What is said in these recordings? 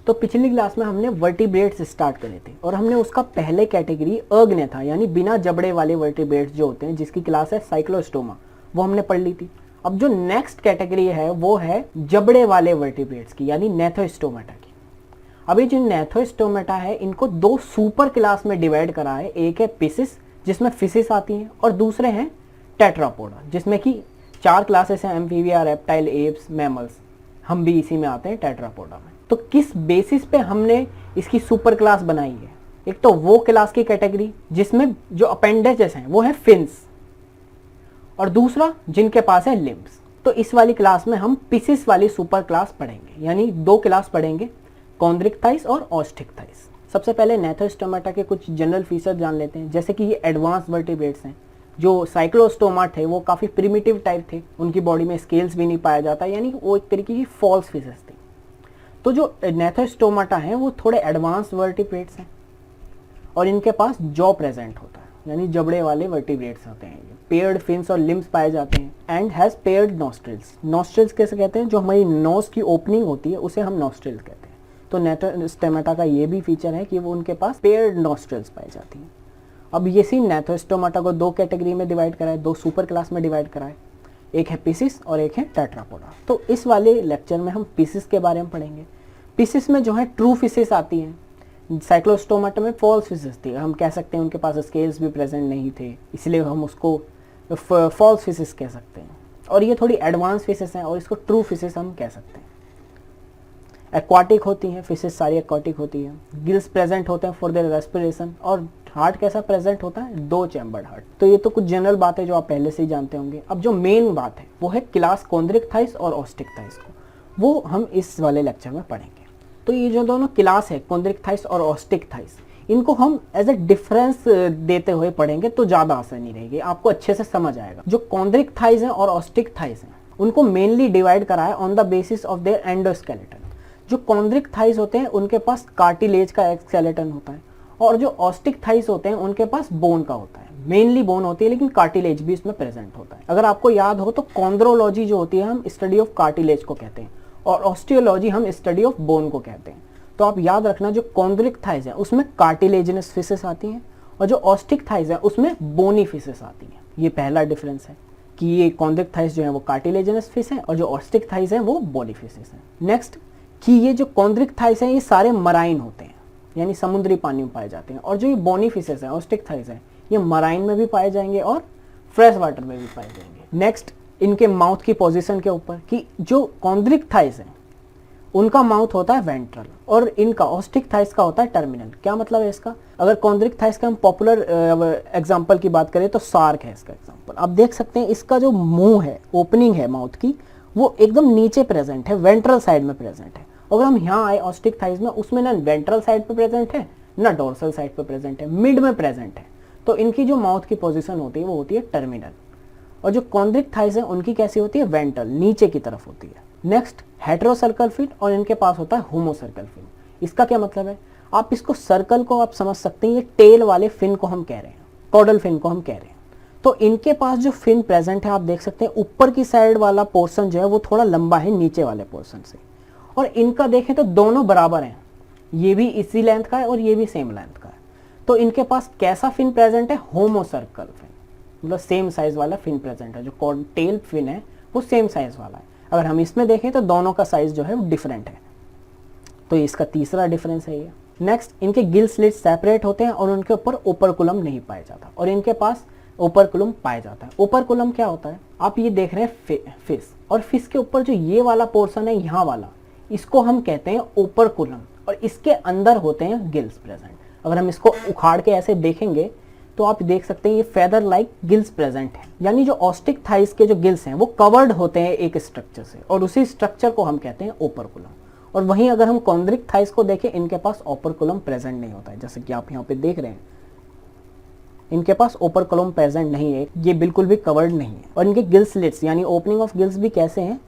तो पिछली क्लास में हमने वर्टिब्रेट्स स्टार्ट करे थे और हमने उसका पहले कैटेगरी अग्न्य था, यानी बिना जबड़े वाले वर्टिब्रेट्स जो होते हैं, जिसकी क्लास है साइक्लोस्टोमा, वो हमने पढ़ ली थी। अब जो नेक्स्ट कैटेगरी है वो है जबड़े वाले वर्टिब्रेट्स की, यानी नेथोस्टोमेटा की। अभी जो नेथोस्टोमेटा है इनको दो सुपर क्लास में डिवाइड करा है। एक है पिसिस जिसमें फिसिस आती हैं, और दूसरे हैं टेट्रापोडा जिसमें कि 4 क्लासेस हैं, एम्फीबिया, रेप्टाइल, एप्स, मैमल्स। हम भी इसी में आते हैं, टेट्रापोडा में। तो किस बेसिस पे हमने इसकी सुपर क्लास बनाई है? एक तो वो क्लास की कैटेगरी जिसमें जो अपेंडेजेस हैं वो है फिन्स, और दूसरा जिनके पास है लिम्ब्स। तो इस वाली क्लास में हम पिसिस वाली सुपर क्लास पढ़ेंगे, यानी 2 क्लास पढ़ेंगे, कॉन्ड्रिक्टाइस और ऑस्टिक्टाइस। सबसे पहले नेथोस्टोमेटा के कुछ जनरल फीचर जान लेते हैं, जैसे कि ये एडवांस वर्टिब्रेट्स हैं। जो साइक्लोस्टोमा थे वो काफ़ी प्रिमिटिव टाइप थे, उनकी बॉडी में स्केल्स भी नहीं पाया जाता, यानी वो एक तरीके की फॉल्स फिशेस थी। तो जो नेथोस्टोमेटा हैं वो थोड़े एडवांस वर्टिब्रेट्स हैं और इनके पास जॉ प्रेजेंट होता है, यानी जबड़े वाले वर्टिब्रेट्स होते हैं। पेयर्ड फिन्स और लिम्स पाए जाते हैं and has paired nostrils. Nostrils कैसे कहते हैं? जो हमारी नोज की ओपनिंग होती है उसे हम नॉस्ट्रिल्स कहते हैं। तो नेथोस्टोमेटा का ये भी फीचर है कि वो उनके पास पेयर्ड नॉस्ट्रिल्स पाई जाती हैं। अब ये सी नेथोस्टोमेटा को 2 कैटेगरी में डिवाइड करा है, 2 सुपर क्लास में डिवाइड करा है। एक है पिसिस और एक है टेट्रापोडा। तो इस वाले लेक्चर में हम पिसिस के बारे में पढ़ेंगे। पिसिस में जो है ट्रू फिशेस आती हैं, साइक्लोस्टोमेटा में फॉल्स फिशेस थी। हम कह सकते हैं उनके पास स्केल्स भी प्रेजेंट नहीं थे, इसलिए हम उसको फॉल्स फिशेस कह सकते हैं। और ये थोड़ी एडवांस फिशेस हैं और इसको ट्रू फिशेस हम कह सकते हैं। एक्वाटिक होती हैं फिशेस, सारी एक्वाटिक होती हैं। गिल्स प्रेजेंट होते हैं फॉर देयर रेस्पिरेशन। और हार्ट कैसा प्रेजेंट होता है? 2 चैम्बर्ड हार्ट। तो ये तो कुछ जनरल बात है जो आप पहले से ही जानते होंगे। अब जो मेन बात है वो है क्लास कॉन्ड्रिक्टाइस और ऑस्टिक्टाइस को, वो हम इस वाले लेक्चर में पढ़ेंगे। तो ये जो दोनों क्लास है कॉन्ड्रिक्टाइस और ऑस्टिक्टाइस, इनको हम एज ए डिफरेंस देते हुए पढ़ेंगे तो ज़्यादा आसानी रहेगी, आपको अच्छे से समझ आएगा। जो कॉन्ड्रिक्टाइस हैं और ऑस्टिक्टाइस हैं उनको मेनली डिवाइड करा है on the basis of their endoskeleton. जो कॉन्ड्रिक्टाइस होते हैं उनके पास कार्टिलेज का एक स्केलेटन होता है, और जो ऑस्टिक्टाइस होते हैं उनके पास बोन का होता है। मेनली बोन होती है लेकिन कार्टिलेज भी इसमें प्रेजेंट होता है। अगर आपको याद हो तो कॉन्ड्रोलॉजी जो होती है हम स्टडी ऑफ कार्टिलेज को कहते हैं, और ऑस्टियोलॉजी हम स्टडी ऑफ बोन को कहते हैं। तो आप याद रखना, जो कॉन्ड्रिक्टाइस है उसमें कार्टिलेजिनस फिशेस आती हैं और जो ऑस्टिक्टाइस है उसमें बोनी फिशेस आती हैं। ये पहला डिफरेंस है कि ये कॉन्ड्रिक्टाइस जो है वो कार्टिलेजिनस फिश है और जो ऑस्टिक्टाइस है वो बोनी फिशेस हैं। नेक्स्ट कि ये जो कॉन्ड्रिक्टाइस हैं ये सारे मराइन होते हैं, यानी समुद्री पानी में पाए जाते हैं। और जो ये बोनी फिशेस हैं, ऑस्टिक्टाइस हैं, ये मराइन में भी पाए जाएंगे और फ्रेश वाटर में भी पाए जाएंगे। नेक्स्ट इनके माउथ की पोजीशन के ऊपर, कि जो कॉन्ड्रिक्टाइस हैं उनका माउथ होता है वेंट्रल और इनका ऑस्टिक्टाइस का होता है टर्मिनल। क्या मतलब है इसका? अगर कॉन्ड्रिक्टाइस का हम पॉपुलर एग्जांपल की बात करें तो शार्क है इसका एग्जांपल। आप देख सकते हैं इसका जो मुंह है, ओपनिंग है माउथ की, वो एकदम नीचे प्रेजेंट है, वेंट्रल साइड में प्रेजेंट है। अगर हम यहाँ आए ऑस्टिक्टाइस में, उसमें ना वेंट्रल साइड पे प्रेजेंट है ना डोर्सल साइड पे प्रेजेंट है, मिड में प्रेजेंट है। तो इनकी जो माउथ की पोजीशन होती है वो होती है टर्मिनल। और जो कॉन्ड्रिक्टाइस है उनकी कैसी होती है? वेंट्रल, नीचे की तरफ होती है। नेक्स्ट हेटेरोसर्कल फिन, और इनके पास होता है होमोसर्कल फिन। इसका क्या मतलब है? आप इसको सर्कल को आप समझ सकते हैं, ये टेल वाले फिन को हम कह रहे हैं, कॉडल फिन को हम कह रहे हैं। तो इनके पास जो फिन प्रेजेंट है आप देख सकते हैं, ऊपर की साइड वाला पोर्शन जो है वो थोड़ा लंबा है नीचे वाले पोर्शन से। और इनका देखें तो दोनों बराबर हैं, ये भी इसी लेंथ का है और ये भी सेम लेंथ का है। तो इनके पास कैसा फिन प्रेजेंट है? होमोसर्कल फिन, मतलब सेम साइज वाला फिन प्रेजेंट है। जो टेल फिन है वो सेम साइज वाला है। अगर हम इसमें देखें तो दोनों का साइज जो है वो डिफरेंट है। तो इसका तीसरा डिफरेंस है ये। नेक्स्ट, इनके गिल स्लिट्स सेपरेट होते हैं और उनके ऊपर ओपरकुलम नहीं पाया जाता, और इनके पास ओपरकुलम पाया जाता है। ओपरकुलम क्या होता है? आप ये देख रहे हैं फिश, और फिश के ऊपर जो ये वाला पोर्शन है यहाँ वाला, इसको हम कहते हैं ओपरकुलम, और इसके अंदर होते हैं गिल्स प्रेजेंट। अगर हम इसको उखाड़ के ऐसे देखेंगे तो आप देख सकते हैं ये फेदर लाइक गिल्स प्रेजेंट है। यानी जो ऑस्टिक्टाइस के जो गिल्स हैं वो कवर्ड होते हैं एक स्ट्रक्चर से, और उसी स्ट्रक्चर को हम कहते हैं ओपरकुलम। और वहीं अगर हम कॉन्ड्रिक्टाइस को देखें, इनके पास ओपरकुलम प्रेजेंट नहीं होता है, जैसे कि आप यहाँ पे देख रहे हैं, इनके पास ओपरकुलम प्रेजेंट नहीं है, ये बिल्कुल भी कवर्ड नहीं है। और इनके गिल स्लिट्स यानी ओपनिंग ऑफ गिल्स भी कैसे हैं?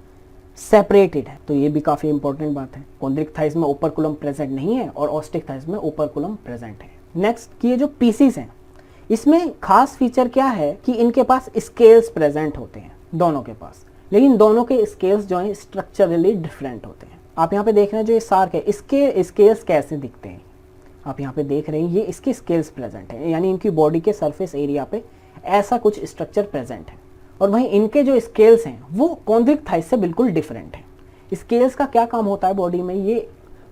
सेपरेटेड है। तो ये भी काफी इंपॉर्टेंट बात है। कॉन्ड्रिक्टाइस में ओपरकुलम प्रेजेंट नहीं है और ऑस्टिक्टाइस में ओपरकुलम प्रेजेंट है। नेक्स्ट कि ये जो पीसीस हैं, इसमें खास फीचर क्या है कि इनके पास स्केल्स प्रेजेंट होते हैं दोनों के पास, लेकिन दोनों के स्केल्स जो हैं स्ट्रक्चरली डिफरेंट होते हैं। आप यहाँ पे देख रहे हैं जो ये सार्क है, इसके स्केल्स कैसे दिखते हैं, आप यहाँ पे देख रहे हैं ये इसके स्केल्स प्रेजेंट हैं, यानी इनकी बॉडी के सरफेस एरिया पे ऐसा कुछ स्ट्रक्चर प्रेजेंट है। और वहीं इनके जो स्केल्स हैं वो कॉन्ड्रिक्टाइस से बिल्कुल डिफरेंट है। स्केल्स का क्या काम होता है बॉडी में, ये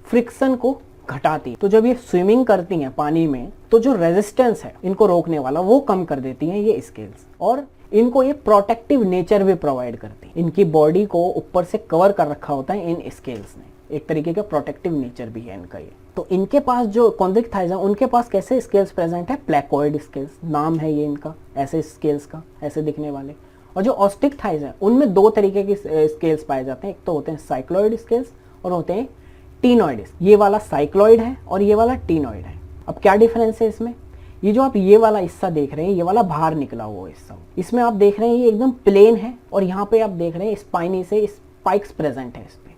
फ्रिक्शन को घटाती है। तो जब ये स्विमिंग करती हैं पानी में तो जो रेजिस्टेंस है इनको रोकने वाला वो कम कर देती हैं ये स्केल्स, और इनको ये प्रोटेक्टिव नेचर भी प्रोवाइड करती है। इनकी बॉडी को ऊपर से कवर कर रखा होता है इन स्केल्स ने, एक तरीके का प्रोटेक्टिव नेचर भी है इनका ये। तो इनके पास जो कॉन्ड्रिक्टाइज है उनके पास कैसे स्केल्स प्रेजेंट है, प्लेकोइड स्केल्स नाम है ये इनका, ऐसे स्केल्स का, ऐसे दिखने वाले। और जो ऑस्टिकथाइज है उनमें दो तरीके के स्केल्स पाए जाते हैं, एक तो होते हैं साइक्लॉइड स्केल्स और होते हैं टीनॉइड। ये वाला साइक्लॉइड है और ये वाला टीनॉइड है। अब क्या डिफरेंस है इसमें, ये जो आप ये वाला हिस्सा देख रहे हैं, ये वाला बाहर निकला हुआ हिस्सा, इसमें आप देख रहे हैं ये एकदम प्लेन है, और यहाँ पे आप देख रहे हैं स्पाइनी से स्पाइक्स प्रेजेंट है इस पे।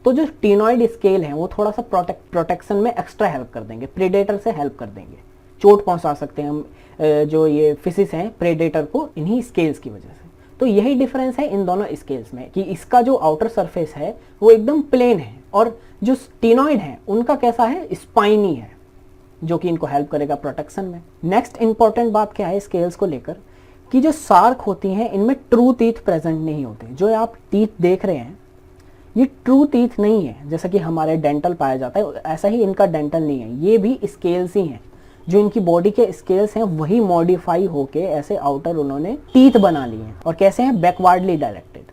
तो जो टीनॉइड स्केल है वो थोड़ा सा प्रोटेक्शन में एक्स्ट्रा हेल्प कर देंगे, प्रेडेटर से हेल्प कर देंगे, चोट पहुंचा सकते हैं हम जो ये फिशिस हैं प्रेडेटर को इन्हीं स्केल्स की वजह से। तो यही डिफरेंस है इन दोनों स्केल्स में कि इसका जो आउटर सरफेस है वो एकदम प्लेन है, और जो टीनॉइड है उनका कैसा है, स्पाइनी है, जो कि इनको हेल्प करेगा प्रोटेक्शन में। नेक्स्ट इंपॉर्टेंट बात क्या है स्केल्स को लेकर, कि जो शार्क होती हैं इनमें ट्रू टीथ प्रेजेंट नहीं होते। जो आप टीथ देख रहे हैं ये ट्रू टीथ नहीं है, जैसा कि हमारे डेंटल पाया जाता है ऐसा ही इनका डेंटल नहीं है, ये भी स्केल्स ही हैं। जो इनकी बॉडी के स्केल्स हैं वही मॉडिफाई होके ऐसे आउटर उन्होंने टीथ बना लिए हैं, और कैसे हैं, बैकवर्डली डायरेक्टेड।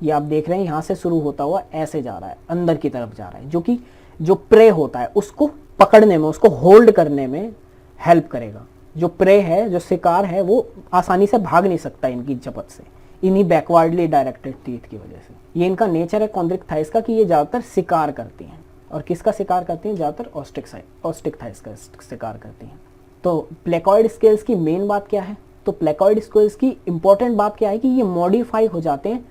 ये आप देख रहे हैं यहाँ से शुरू होता हुआ ऐसे जा रहा है, अंदर की तरफ जा रहा है, जो कि जो प्रे होता है उसको पकड़ने में, उसको होल्ड करने में हेल्प करेगा। जो प्रे है, जो शिकार है, वो आसानी से भाग नहीं सकता इनकी चपत से, इन्हीं बैकवर्डली डायरेक्टेड टीथ की वजह से। ये इनका नेचर है कॉन्ड्रिक्टाइस का कि ये ज़्यादातर शिकार करती हैं, और किसका शिकार करती हैं, ज़्यादातर ऑस्टिकथाइस का शिकार करती हैं। तो प्लेकॉइड स्केल्स की मेन बात क्या है, तो प्लेकॉइड स्केल्स की इंपॉर्टेंट बात क्या है कि ये मॉडिफाई हो जाते हैं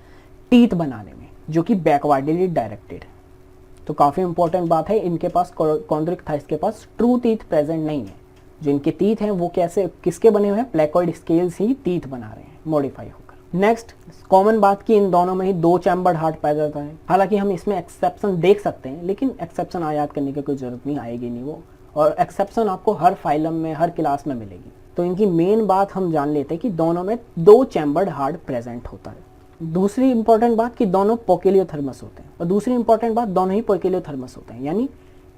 टीथ बनाने में, जो कि बैकवर्डली डायरेक्टेड है। तो काफ़ी इंपॉर्टेंट बात है, इनके पास कॉन्ड्रिक्टाइस के पास ट्रू टीथ प्रेजेंट नहीं है। जो इनके टीथ हैं वो कैसे किसके बने हुए हैं, प्लेकॉइड स्केल्स ही टीथ बना रहे हैं मॉडिफाई होकर। नेक्स्ट कॉमन बात की इन दोनों में ही दो चैम्बर्ड हार्ट पाया जाता है। हालांकि हम इसमें एक्सेप्शन देख सकते हैं, लेकिन एक्सेप्शन आयात करने की कोई जरूरत नहीं, आएगी नहीं वो, और एक्सेप्शन आपको हर फाइलम में, हर क्लास में मिलेगी। तो इनकी मेन बात हम जान लेते हैं कि दोनों में दो चैम्बर्ड हार्ट प्रेजेंट होता है। दूसरी इंपॉर्टेंट बात कि दोनों पोकेलियोथर्मस होते हैं, और दूसरी इंपॉर्टेंट बात दोनों ही पोकेलियोथर्मस होते हैं, यानी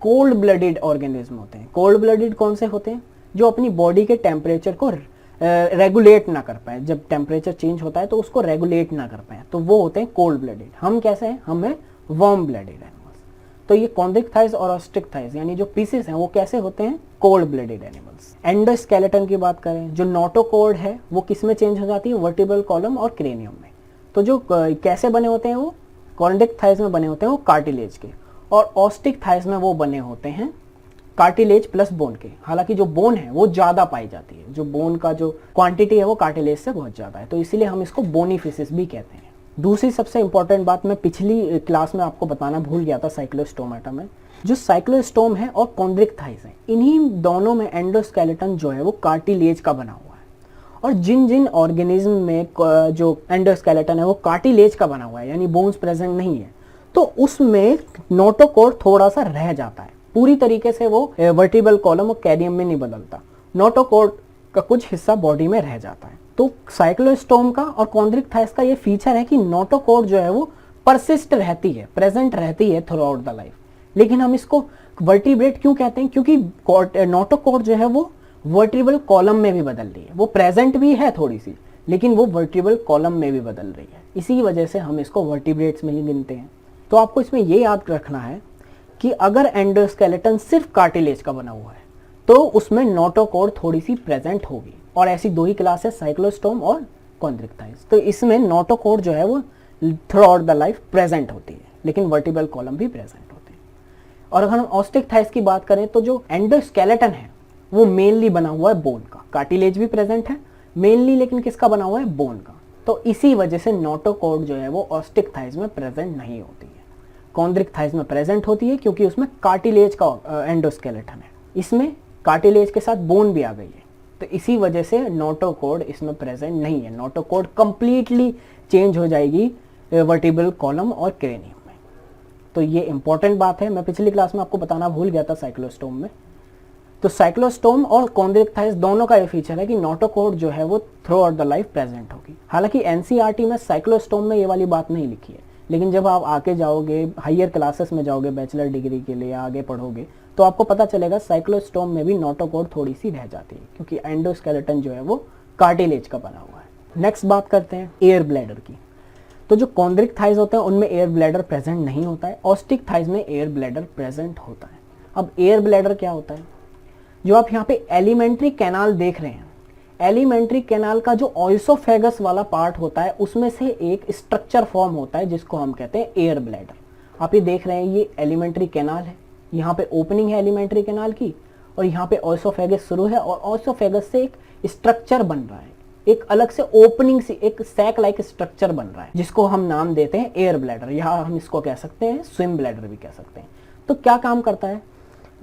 कोल्ड ब्लडेड ऑर्गेनिज्म होते हैं। कोल्ड ब्लडेड कौन से होते हैं, जो अपनी बॉडी के टेम्परेचर को रेगुलेट ना कर पाए, जब टेम्परेचर चेंज होता है तो उसको रेगुलेट ना कर पाए, तो वो होते हैं कोल्ड ब्लडेड। हम कैसे हैं, हम हैं वार्म ब्लडेड एनिमल्स। तो ये कॉन्ड्रिक्टाइस और ऑस्टिकथाइस यानी जो पीसेस हैं वो कैसे होते हैं, कोल्ड ब्लडेड एनिमल्स। एंडोस्केलेटन की बात करें, जो नोटोकॉर्ड है वो किस में चेंज हो जाती है, वर्टिब्रल कॉलम और क्रेनियम में। तो जो कैसे बने होते हैं, वो कॉन्ड्रिक्टाइस में बने होते हैं वो कार्टिलेज के, और ऑस्टिकथाइस में वो बने होते हैं कार्टिलेज प्लस बोन के। हालांकि जो बोन है वो ज्यादा पाई जाती है, जो बोन का जो क्वांटिटी है वो कार्टिलेज से बहुत ज्यादा है, तो इसीलिए हम इसको बोनी फिशेस भी कहते हैं। दूसरी सबसे इंपॉर्टेंट बात मैं पिछली क्लास में आपको बताना भूल गया था साइक्लोस्टोमाटा में, जो साइक्लोस्टोम है और कॉन्ड्रिक्टाइस है, इन्हीं दोनों में एंडोस्केलेटन जो है वो कार्टिलेज का बना हुआ है। और जिन जिन ऑर्गेनिज्म में जो एंडोस्केलेटन है वो कार्टिलेज का बना हुआ है, यानी बोन्स प्रेजेंट नहीं है, तो उसमें नोटोकॉर्ड थोड़ा सा रह जाता है, पूरी तरीके से वो वर्टिब्रल कॉलम और कैरियम में नहीं बदलता, नोटोकॉर्ड का कुछ हिस्सा बॉडी में रह जाता है। तो साइक्लोस्टोम का और कॉन्ड्रिक्टाइस का ये फीचर है कि नोटोकॉर्ड जो है वो परसिस्ट रहती है, प्रेजेंट रहती है थ्रू आउट द लाइफ। लेकिन हम इसको वर्टिब्रेट क्यों कहते हैं, क्योंकि नोटोकॉर्ड जो है वो वर्टिब्रल कॉलम में भी बदल रही है, वो प्रेजेंट भी है थोड़ी सी, लेकिन वो वर्टिब्रल कॉलम में भी बदल रही है, इसी वजह से हम इसको वर्टिब्रेट्स में ही गिनते हैं। तो आपको इसमें ये याद रखना है कि अगर एंडोस्केलेटन सिर्फ कार्टिलेज का बना हुआ है तो उसमें नोटोकॉर्ड थोड़ी सी प्रेजेंट होगी, और ऐसी दो ही क्लास है साइक्लोस्टोम और कॉन्ड्रिक्टाइस। तो इसमें नोटोकॉर्ड जो है वो through out the life present होती है, लेकिन वर्टिब्रल कॉलम भी प्रेजेंट होते हैं। और अगर हम ऑस्टिकथाइस की बात करें तो जो एंडोस्केलेटन है वो मेनली बना हुआ है बोन का, कार्टिलेज भी प्रेजेंट है मेनली, लेकिन किसका बना हुआ है, बोन का। तो इसी वजह से नोटोकॉर्ड जो है वो ऑस्टिकथाइस में प्रेजेंट नहीं होती है, कॉन्ड्रिक्टाइस में प्रेजेंट होती है, क्योंकि उसमें कार्टिलेज का एंडोस्केलेटन है, इसमें कार्टिलेज के साथ बोन भी आ गई है, तो इसी वजह से नोटोकॉर्ड इसमें प्रेजेंट नहीं है। नोटोकॉर्ड कंप्लीटली चेंज हो जाएगी वर्टिब्रल कॉलम और क्रेनियम में। तो ये इंपॉर्टेंट बात है, मैं पिछली क्लास में आपको बताना भूल गया था साइक्लोस्टोम में। तो साइक्लोस्टोम और कॉन्ड्रिक्टाइस दोनों का ये फीचर है कि नोटोकॉर्ड जो है वो through out the life present होगी। हालांकि एनसीईआरटी में साइक्लोस्टोम में ये वाली बात नहीं लिखी है, लेकिन जब आप आगे जाओगे, हायर क्लासेस में जाओगे बैचलर डिग्री के लिए आगे पढ़ोगे, तो आपको पता चलेगा साइक्लोस्टोम में भी नोटोकॉर्ड थोड़ी सी रह जाती है, क्योंकि एंडोस्केलेटन जो है वो कार्टिलेज का बना हुआ है। नेक्स्ट बात करते हैं एयर ब्लैडर की। तो जो कॉन्ड्रिक थाइज होते हैं उनमें एयर ब्लैडर प्रेजेंट नहीं होता है, ऑस्टिक थाइज में एयर ब्लैडर प्रेजेंट होता है। अब एयर ब्लैडर क्या होता है? जो आप यहाँ पे एलिमेंट्री कैनाल देख रहे हैं, एलिमेंट्री कैनाल का जो ऑइसोफेगस वाला पार्ट होता है उसमें से एक स्ट्रक्चर फॉर्म होता है जिसको हम कहते हैं एयर ब्लैडर। आप ये देख रहे हैं, ये एलिमेंट्री कैनाल है, यहाँ पे ओपनिंग है एलिमेंट्री कैनाल की, और यहाँ पे ऑइसोफेगस शुरू है, और ऑइसोफेगस से एक स्ट्रक्चर बन रहा है, एक अलग से ओपनिंग सी एक सैक लाइक स्ट्रक्चर बन रहा है, जिसको हम नाम देते हैं एयर ब्लैडर। यहाँ हम इसको कह सकते हैं स्विम ब्लैडर भी कह सकते हैं। तो क्या काम करता है?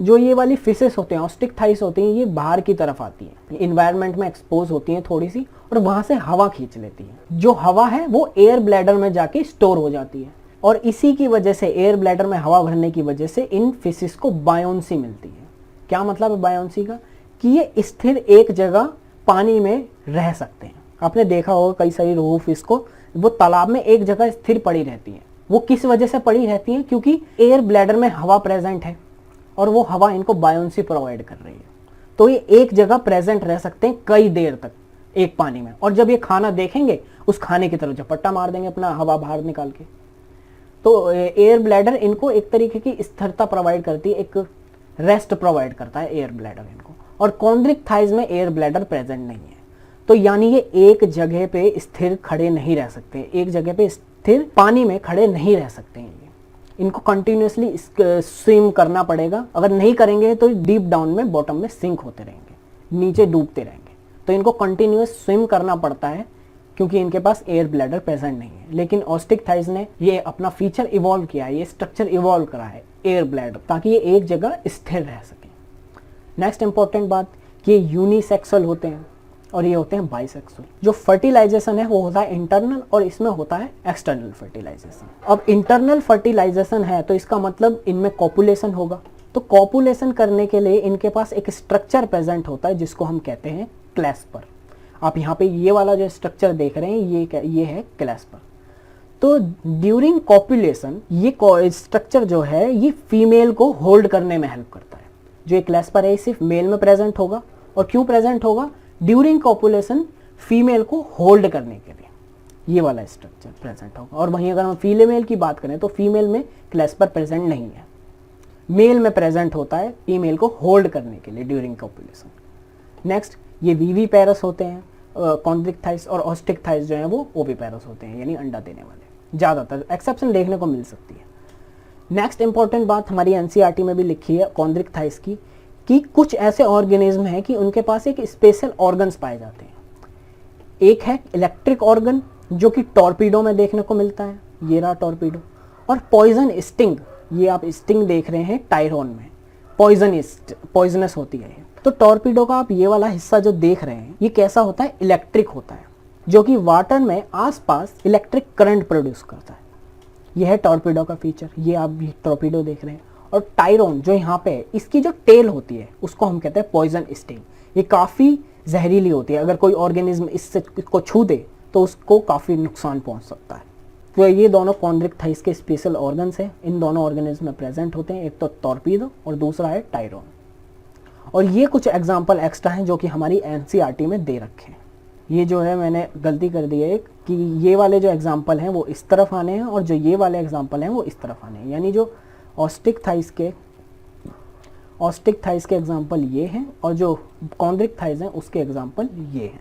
जो ये वाली फिशेस होते हैं, ऑस्टिक थाइस होती हैं, ये बाहर की तरफ आती हैं, इन्वायरमेंट में एक्सपोज होती हैं थोड़ी सी, और वहां से हवा खींच लेती है। जो हवा है वो एयर ब्लैडर में जाके स्टोर हो जाती है, और इसी की वजह से, एयर ब्लैडर में हवा भरने की वजह से इन फिशेस को बायोन्सी मिलती है। क्या मतलब है बायोन्सी का? कि ये स्थिर एक जगह पानी में रह सकते हैं। आपने देखा होगा कई सारी रोहू फिश को, वो तालाब में एक जगह स्थिर पड़ी रहती है। वो किस वजह से पड़ी रहती है? क्योंकि एयर ब्लैडर में हवा प्रेजेंट है और वो हवा इनको बायोन्सी प्रोवाइड कर रही है। तो ये एक जगह प्रेजेंट रह सकते हैं कई देर तक एक पानी में, और जब ये खाना देखेंगे उस खाने की तरफ झपट्टा मार देंगे अपना हवा बाहर निकाल के। तो एयर ब्लैडर इनको एक तरीके की स्थिरता प्रोवाइड करती है, एक रेस्ट प्रोवाइड करता है एयर ब्लैडर इनको। और कॉन्ड्रिक थाइज में एयर ब्लैडर प्रेजेंट नहीं है, तो यानी ये एक जगह पे स्थिर खड़े नहीं रह सकते, एक जगह पे स्थिर पानी में खड़े नहीं रह सकते हैं। इनको कंटिन्यूसली स्विम करना पड़ेगा, अगर नहीं करेंगे तो डीप डाउन में बॉटम में सिंक होते रहेंगे, नीचे डूबते रहेंगे। तो इनको कंटिन्यूस स्विम करना पड़ता है क्योंकि इनके पास एयर ब्लैडर प्रेजेंट नहीं है। लेकिन ऑस्टिक थाइज ने ये अपना फीचर इवॉल्व किया है, ये स्ट्रक्चर इवॉल्व करा है एयर ब्लैडर, ताकि ये एक जगह स्थिर रह सके। नेक्स्ट इंपॉर्टेंट बात कि यूनिसेक्सुअल होते हैं और ये होते हैं बाइसेक्सुअल। जो फर्टिलाइजेशन है वो होता है इंटरनल, और इसमें होता है एक्सटर्नल फर्टिलाइजेशन। अब इंटरनल फर्टिलाइजेशन है तो इसका मतलब इनमें कॉपुलेशन होगा। तो कॉपुलेशन करने के लिए इनके पास एक स्ट्रक्चर प्रेजेंट होता है जिसको हम कहते हैं क्लैस्पर। आप यहाँ पे ये वाला जो स्ट्रक्चर देख रहे हैं ये है क्लैस्पर। तो ड्यूरिंग कॉपुलेशन ये स्ट्रक्चर जो है ये फीमेल को होल्ड करने में हेल्प करता है। जो एक क्लैस्पर है सिर्फ मेल में प्रेजेंट होगा, और क्यों प्रेजेंट होगा? ड्यूरिंग कॉपुलेशन फीमेल को होल्ड करने के लिए ये वाला स्ट्रक्चर प्रेजेंट होगा। और वहीं अगर हम फीमेल की बात करें तो फीमेल में क्लैस्पर प्रेजेंट नहीं है, मेल में प्रेजेंट होता है फीमेल को होल्ड करने के लिए ड्यूरिंग कॉपुलेशन। नेक्स्ट ये वीवी पैरस होते हैं कॉन्ड्रिक थाइस, और ऑस्टिक थाइस जो है वो ओवी पैरस होते हैं, यानी अंडा देने वाले। ज़्यादातर एक्सेप्शन देखने को मिल सकती है। नेक्स्ट इंपॉर्टेंट बात हमारी एनसीईआरटी में भी लिखी है कॉन्ड्रिक थाइस की, कि कुछ ऐसे ऑर्गेनिज्म हैं कि उनके पास एक स्पेशल ऑर्गन्स पाए जाते हैं। एक है इलेक्ट्रिक ऑर्गन जो कि टॉर्पीडो में देखने को मिलता है, ये रहा टॉर्पीडो। और पॉइजन स्टिंग, ये आप स्टिंग देख रहे हैं टायरोन में, पॉइजनस होती है। तो टॉर्पीडो का आप ये वाला हिस्सा जो देख रहे हैं ये कैसा होता है? इलेक्ट्रिक होता है, जो कि वाटर में आसपास इलेक्ट्रिक करंट प्रोड्यूस करता है। यह है टॉर्पीडो का फीचर, ये आप टॉर्पीडो देख रहे हैं। और टायरोन जो यहाँ पे है, इसकी जो टेल होती है उसको हम कहते हैं पॉइजन स्टिंग। ये काफ़ी जहरीली होती है, अगर कोई ऑर्गेनिज्म इसको छू दे तो उसको काफ़ी नुकसान पहुँच सकता है। तो ये दोनों कॉन्ड्रिक थाइस के स्पेशल ऑर्गन्स हैं, इन दोनों ऑर्गेनिज्म में प्रेजेंट होते हैं, एक तो टॉर्पीडो और दूसरा है टायरोन। और ये कुछ एग्जाम्पल एक्स्ट्रा हैं जो कि हमारी एनसीईआरटी में दे रखे हैं। ये जो है मैंने गलती कर दी है कि ये वाले जो एग्जाम्पल हैं वो इस तरफ आने हैं, और जो ये वाले एग्जाम्पल हैं वो इस तरफ आने हैं। यानी जो ऑस्टिक थाइस के एग्जाम्पल ये हैं, और जो कॉन्ड्रिक थाइस हैं उसके एग्जाम्पल ये हैं।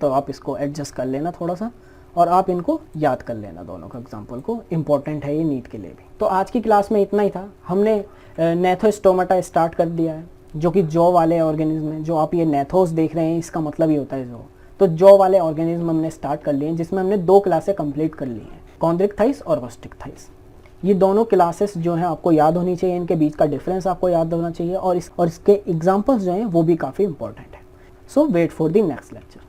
तो आप इसको एडजस्ट कर लेना थोड़ा सा, और आप इनको याद कर लेना दोनों का एग्जाम्पल को, इम्पोर्टेंट है ये नीट के लिए भी। तो आज की क्लास में इतना ही था। हमने नेथोस्टोमाटा स्टार्ट कर दिया है, जो कि जॉ वाले ऑर्गेनिज्म हैं। जो आप ये नेथोस देख रहे हैं इसका मतलब ही होता है जॉ। तो जॉ वाले ऑर्गेनिज्म हमने स्टार्ट कर लिए हैं, जिसमें हमने 2 क्लासें कंप्लीट कर ली हैं, कॉन्ड्रिक थाइस और ऑस्टिक थाइस। ये दोनों क्लासेस जो हैं आपको याद होनी चाहिए, इनके बीच का डिफरेंस आपको याद होना चाहिए, और इसके एग्जाम्पल्स जो हैं वो भी काफ़ी इंपॉर्टेंट है। So wait for the next lecture.